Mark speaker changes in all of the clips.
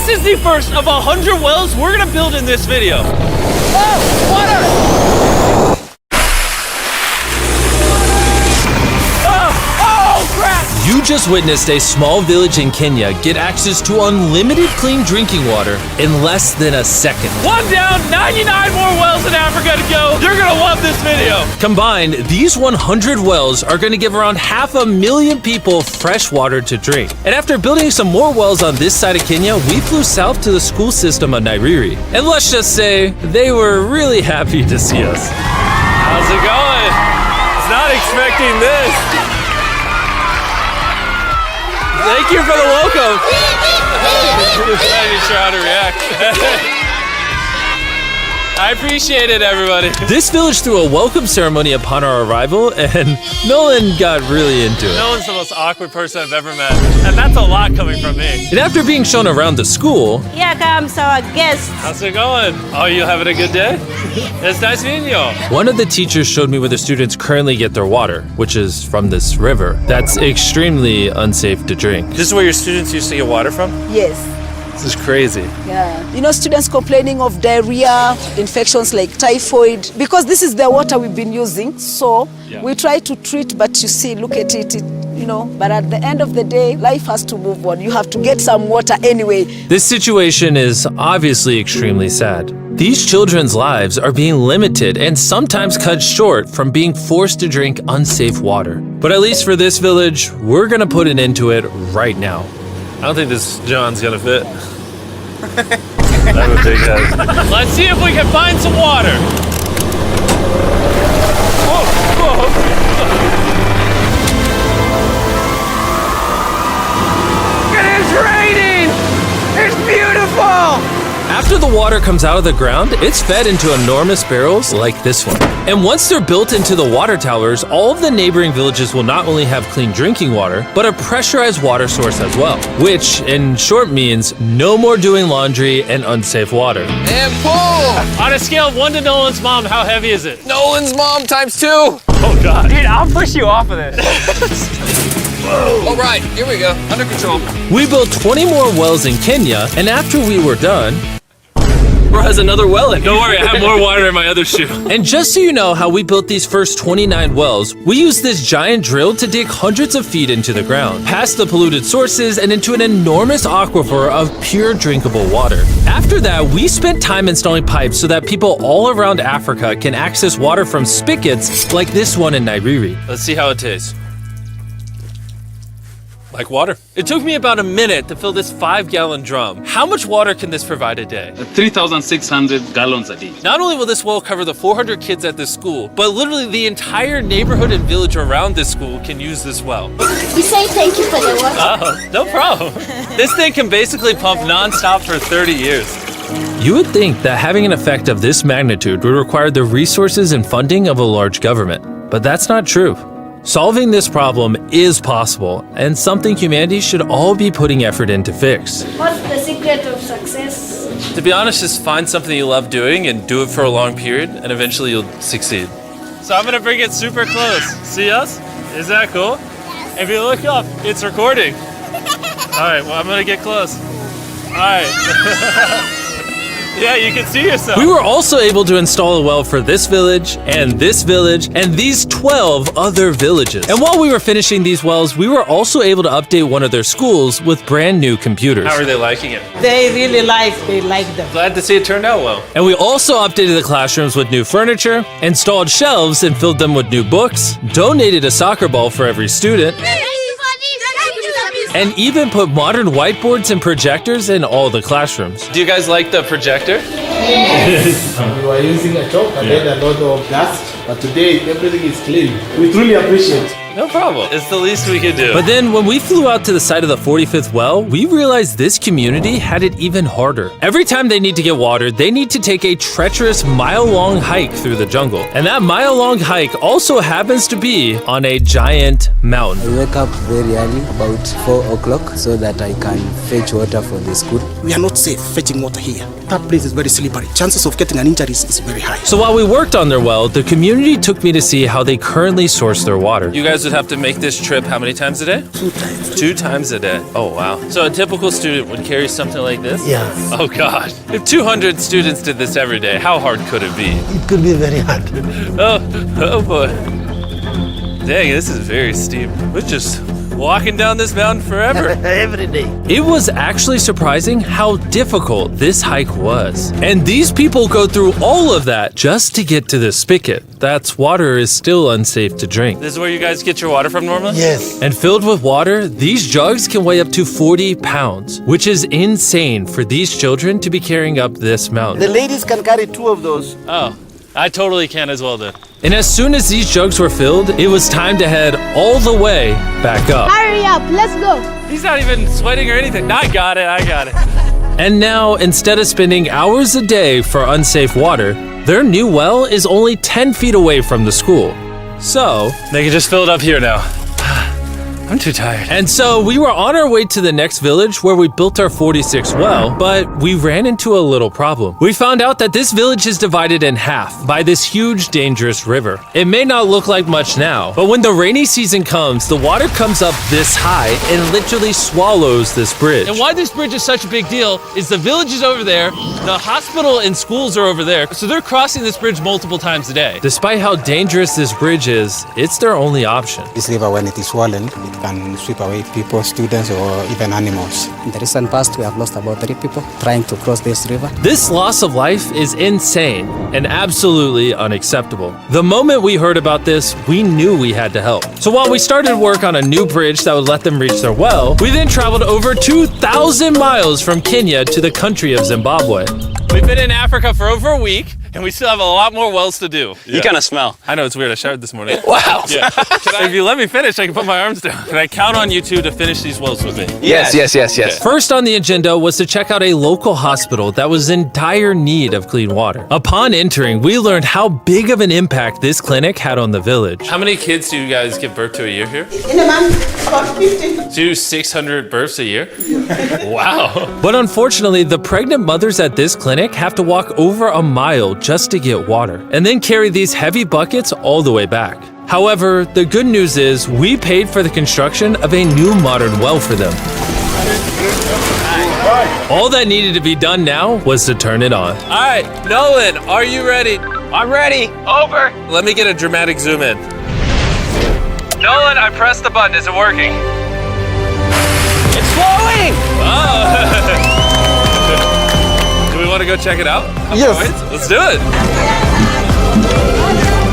Speaker 1: This is the first of 100 wells we're gonna build in this video. Oh, water!
Speaker 2: You just witnessed a small village in Kenya get access to unlimited clean drinking water in less than a second.
Speaker 1: One down, 99 more wells in Africa to go. You're gonna love this video.
Speaker 2: Combined, these 100 wells are gonna give around 500,000 people fresh water to drink. And after building some more wells on this side of Kenya, we flew south to the school system of Nairiri. And let's just say, they were really happy to see us.
Speaker 1: How's it going? Was not expecting this. Thank you for the welcome. I'm not even sure how to react. I appreciate it, everybody.
Speaker 2: This village threw a welcome ceremony upon our arrival, and Nolan got really into it.
Speaker 1: Nolan's the most awkward person I've ever met, and that's a lot coming from me.
Speaker 2: And after being shown around the school,
Speaker 3: here comes our guest.
Speaker 1: How's it going? Oh, you having a good day? It's nice meeting you all.
Speaker 2: One of the teachers showed me where the students currently get their water, which is from this river. That's extremely unsafe to drink.
Speaker 1: This is where your students used to get water from?
Speaker 4: Yes.
Speaker 1: This is crazy.
Speaker 4: Yeah. You know, students complaining of diarrhea, infections like typhoid, because this is the water we've been using. So we try to treat, but you see, look at it, you know, but at the end of the day, life has to move on. You have to get some water anyway.
Speaker 2: This situation is obviously extremely sad. These children's lives are being limited and sometimes cut short from being forced to drink unsafe water. But at least for this village, we're gonna put an end to it right now.
Speaker 1: I don't think this John's gonna fit. I have a big head. Let's see if we can find some water. Whoa, whoa. It is raining! It's beautiful!
Speaker 2: After the water comes out of the ground, it's fed into enormous barrels like this one. And once they're built into the water towers, all of the neighboring villages will not only have clean drinking water, but a pressurized water source as well. Which, in short, means no more doing laundry and unsafe water.
Speaker 5: And pull!
Speaker 1: On a scale of 1 to Nolan's mom, how heavy is it?
Speaker 5: Nolan's mom times 2!
Speaker 1: Oh God. Dude, I'll push you off of this.
Speaker 5: All right, here we go, under control.
Speaker 2: We built 20 more wells in Kenya, and after we were done,
Speaker 1: Bro has another well in. Don't worry, I have more water in my other shoe.
Speaker 2: And just so you know how we built these first 29 wells, we used this giant drill to dig hundreds of feet into the ground, past the polluted sources and into an enormous aquifer of pure drinkable water. After that, we spent time installing pipes so that people all around Africa can access water from spigots like this one in Nairiri.
Speaker 1: Let's see how it tastes. Like water. It took me about a minute to fill this 5-gallon drum. How much water can this provide a day?
Speaker 6: 3,600 gallons a day.
Speaker 1: Not only will this well cover the 400 kids at this school, but literally the entire neighborhood and village around this school can use this well.
Speaker 3: We say thank you for the water.
Speaker 1: Oh, no problem. This thing can basically pump non-stop for 30 years.
Speaker 2: You would think that having an effect of this magnitude would require the resources and funding of a large government, but that's not true. Solving this problem is possible, and something humanity should all be putting effort in to fix.
Speaker 3: What's the secret of success?
Speaker 1: To be honest, just find something you love doing and do it for a long period, and eventually you'll succeed. So I'm gonna bring it super close. See us? Is that cool? If you look up, it's recording. All right, well, I'm gonna get close. All right. Yeah, you can see yourself.
Speaker 2: We were also able to install a well for this village, and these 12 other villages. And while we were finishing these wells, we were also able to update one of their schools with brand new computers.
Speaker 1: How are they liking it?
Speaker 7: They really like them.
Speaker 1: Glad to see it turned out well.
Speaker 2: And we also updated the classrooms with new furniture, installed shelves and filled them with new books, donated a soccer ball for every student, and even put modern whiteboards and projectors in all the classrooms.
Speaker 1: Do you guys like the projector?
Speaker 8: We were using a chalk and then a lot of dust, but today everything is clean. We truly appreciate it.
Speaker 1: No problem. It's the least we could do.
Speaker 2: But then when we flew out to the site of the 45th well, we realized this community had it even harder. Every time they need to get water, they need to take a treacherous mile-long hike through the jungle. And that mile-long hike also happens to be on a giant mountain.
Speaker 9: I wake up very early, about 4 o'clock, so that I can fetch water for the school.
Speaker 10: We are not safe fetching water here. That place is very slippery. Chances of getting an injury is very high.
Speaker 2: So while we worked on their well, the community took me to see how they currently source their water.
Speaker 1: You guys would have to make this trip how many times a day?
Speaker 10: 2 times.
Speaker 1: 2 times a day. Oh, wow. So a typical student would carry something like this?
Speaker 10: Yeah.
Speaker 1: Oh, God. If 200 students did this every day, how hard could it be?
Speaker 10: It could be very hard.
Speaker 1: Oh boy. Dang, this is very steep. We're just walking down this mountain forever.
Speaker 10: Every day.
Speaker 2: It was actually surprising how difficult this hike was. And these people go through all of that just to get to the spigot. That's water is still unsafe to drink.
Speaker 1: This is where you guys get your water from normally?
Speaker 10: Yes.
Speaker 2: And filled with water, these jugs can weigh up to 40 pounds, which is insane for these children to be carrying up this mountain.
Speaker 10: The ladies can carry 2 of those.
Speaker 1: Oh, I totally can as well then.
Speaker 2: And as soon as these jugs were filled, it was time to head all the way back up.
Speaker 3: Hurry up, let's go.
Speaker 1: He's not even sweating or anything. I got it.
Speaker 2: And now, instead of spending hours a day for unsafe water, their new well is only 10 feet away from the school. So,
Speaker 1: They can just fill it up here now. I'm too tired.
Speaker 2: and so we were on our way to the next village where we built our 46th well, but we ran into a little problem. We found out that this village is divided in half by this huge, dangerous river. It may not look like much now, but when the rainy season comes, the water comes up this high and literally swallows this bridge.
Speaker 1: And why this bridge is such a big deal is the village is over there, the hospital and schools are over there, so they're crossing this bridge multiple times a day.
Speaker 2: Despite how dangerous this bridge is, it's their only option.
Speaker 9: This river, when it is swollen, it can sweep away people, students, or even animals. In the recent past, we have lost about 3 people trying to cross this river.
Speaker 2: This loss of life is insane and absolutely unacceptable. The moment we heard about this, we knew we had to help. So while we started work on a new bridge that would let them reach their well, we then traveled over 2,000 miles from Kenya to the country of Zimbabwe.
Speaker 1: We've been in Africa for over a week, and we still have a lot more wells to do.
Speaker 5: You kind of smell.
Speaker 1: I know, it's weird. I showered this morning.
Speaker 5: Wow.
Speaker 1: Yeah. If you let me finish, I can put my arms down. Can I count on you two to finish these wells with me?
Speaker 5: Yes.
Speaker 2: First on the agenda was to check out a local hospital that was in dire need of clean water. Upon entering, we learned how big of an impact this clinic had on the village.
Speaker 1: How many kids do you guys give birth to a year here?
Speaker 10: In a month, about 50.
Speaker 1: Do 600 births a year? Wow.
Speaker 2: But unfortunately, the pregnant mothers at this clinic have to walk over a mile just to get water, and then carry these heavy buckets all the way back. However, the good news is we paid for the construction of a new modern well for them. All that needed to be done now was to turn it on.
Speaker 1: All right, Nolan, are you ready?
Speaker 5: I'm ready. Over.
Speaker 1: Let me get a dramatic zoom in. Nolan, I pressed the button. Is it working?
Speaker 5: It's flowing.
Speaker 1: Oh. Do we want to go check it out?
Speaker 10: Yes.
Speaker 1: Let's do it.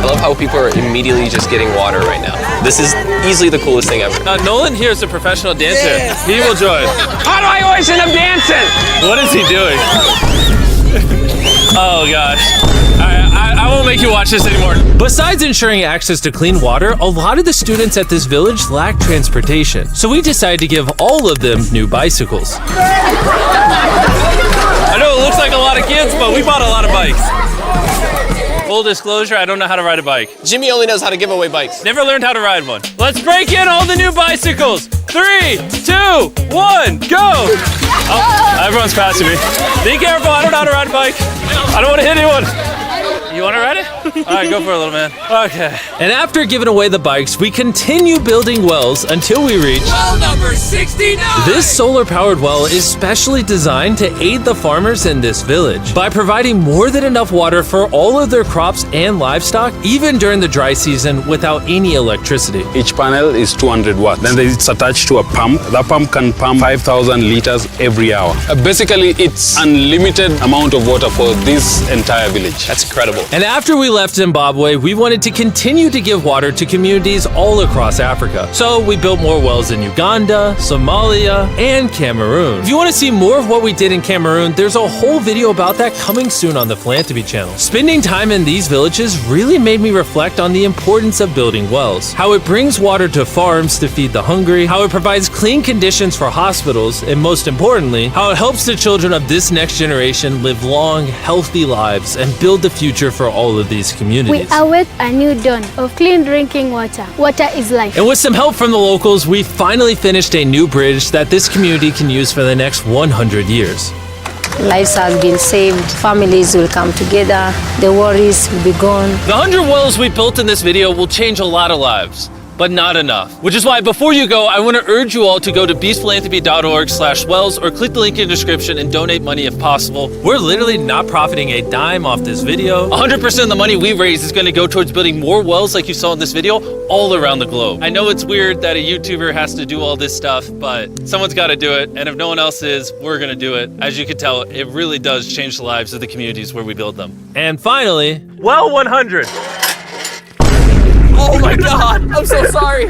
Speaker 5: I love how people are immediately just getting water right now. This is easily the coolest thing ever.
Speaker 1: Nolan here is a professional dancer.
Speaker 10: Yes.
Speaker 1: He will join.
Speaker 5: How do I always end up dancing?
Speaker 1: What is he doing? Oh gosh. I won't make you watch this anymore.
Speaker 2: Besides ensuring access to clean water, a lot of the students at this village lack transportation. So we decided to give all of them new bicycles.
Speaker 1: I know it looks like a lot of kids, but we bought a lot of bikes. Full disclosure, I don't know how to ride a bike.
Speaker 5: Jimmy only knows how to give away bikes.
Speaker 1: Never learned how to ride one. Let's break in all the new bicycles. 3, 2, 1, go! Oh, everyone's passing me. Be careful, I don't know how to ride a bike. I don't want to hit anyone. You want to ride it? All right, go for it, little man. Okay.
Speaker 2: And after giving away the bikes, we continue building wells until we reach
Speaker 5: Well number 69.
Speaker 2: This solar-powered well is specially designed to aid the farmers in this village by providing more than enough water for all of their crops and livestock, even during the dry season without any electricity.
Speaker 6: Each panel is 200 watts. Then it's attached to a pump. That pump can pump 5,000 liters every hour. Basically, it's unlimited amount of water for this entire village.
Speaker 5: That's incredible.
Speaker 2: And after we left Zimbabwe, we wanted to continue to give water to communities all across Africa. So we built more wells in Uganda, Somalia, and Cameroon. If you want to see more of what we did in Cameroon, there's a whole video about that coming soon on the Philanthropy channel. Spending time in these villages really made me reflect on the importance of building wells, how it brings water to farms to feed the hungry, how it provides clean conditions for hospitals, and most importantly, how it helps the children of this next generation live long, healthy lives and build the future for all of these communities.
Speaker 3: We await a new dawn of clean drinking water. Water is life.
Speaker 2: And with some help from the locals, we finally finished a new bridge that this community can use for the next 100 years.
Speaker 11: Lives have been saved, families will come together, the worries will be gone.
Speaker 1: The 100 wells we built in this video will change a lot of lives.
Speaker 2: but not enough. Which is why before you go, I want to urge you all to go to beastphilanthropy.org/wells or click the link in the description and donate money if possible. We're literally not profiting a dime off this video. 100% of the money we raise is going to go towards building more wells like you saw in this video all around the globe. I know it's weird that a YouTuber has to do all this stuff, but someone's got to do it. And if no one else is, we're going to do it. As you can tell, it really does change the lives of the communities where we build them. And finally, well 100.
Speaker 5: Oh my God, I'm so sorry.